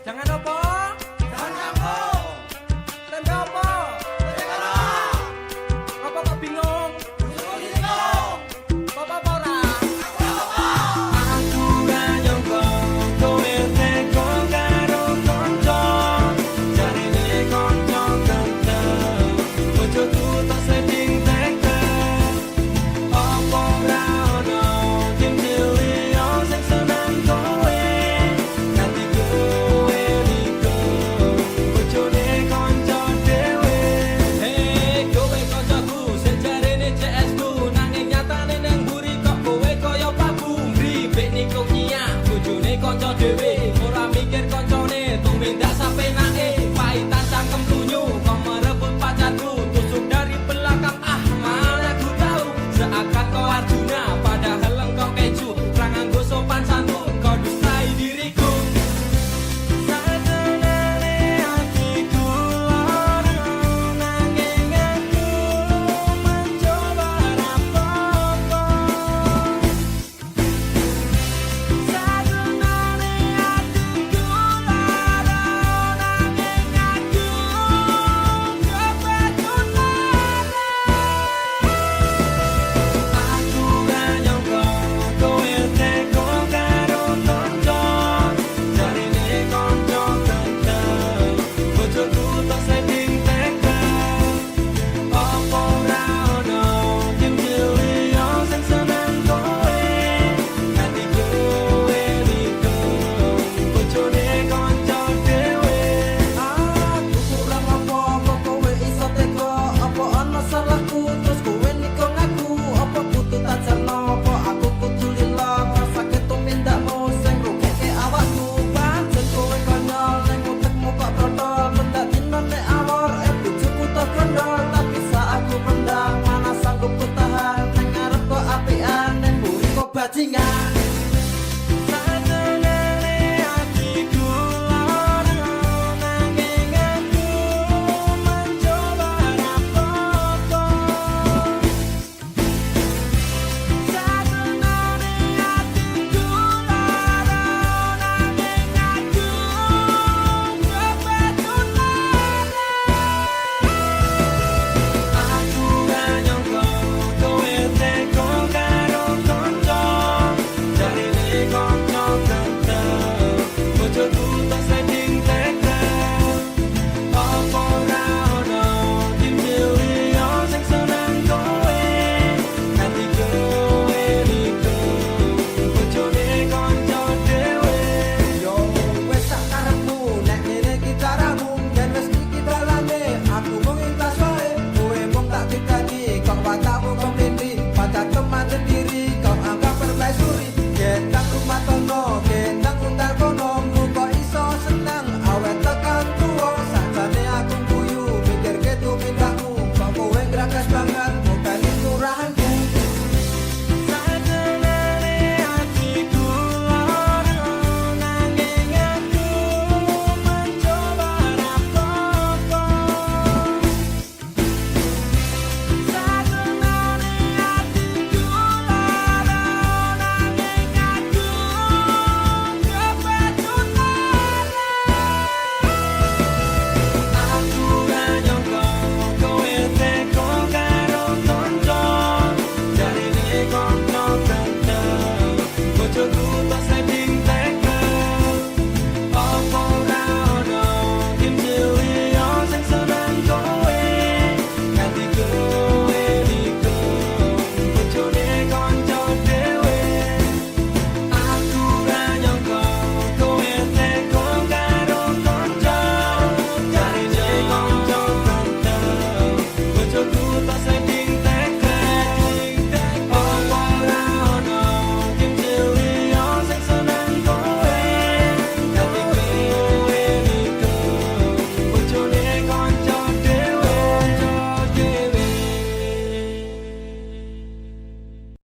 Jangan apa? Jangan kampung. Tempe apa? Tempe kerang. Apa kok bingung? Suruh dinikung. Apa ora? Apa-apa. Aku gak nyangka kowe teko karo kanca. Jarine kanca ganteng. Bojoku tak seding teko. Apa ora ono sing liya sing seneng kowe. Nanti kowe nikung bojone kanca dhewe. Hei kowe kancaku sing jarine CS ku nanging nyatane nang mburi kok kowe kaya paku. Mripik nikung nyiak bojone kanca dhewe. Ora mikir kancane tumindak sapenake. Paitan cangkem lunyu kok merebut pacarku. Tusuk dari belakang malah aku tahu. Seakan kau Arjuna padahal engkau keju. Ra nganggo sopan santun kau dustai diriku. Satenane hatiku lara nanging aku mencoba rapopo. Satenane hatiku lara nanging aku coba tunane. Aku gak nyangka kowe teko karo kanca. Jarine kanca ganteng. Bojoku tak seding teko. Apa ora ono sing liya sing seneng kowe. Nanti kowe nikung bojone kanca dhewe. Aku kurang apa kok kowe iso teko. Apa ana salahku terus kowe nikung aku. Apa butuh tajarno apa aku kudu lila. Ngrasake tumindakmu sing rugeke awakku. Pancen kowe konyol ning utekmu kok protol. Mendak dino nek awor bojoku tak kondol. Tapi sak aku pendam mana sanggup ku tahan. Ning ngarep kok apian ning mburi kok bajingan.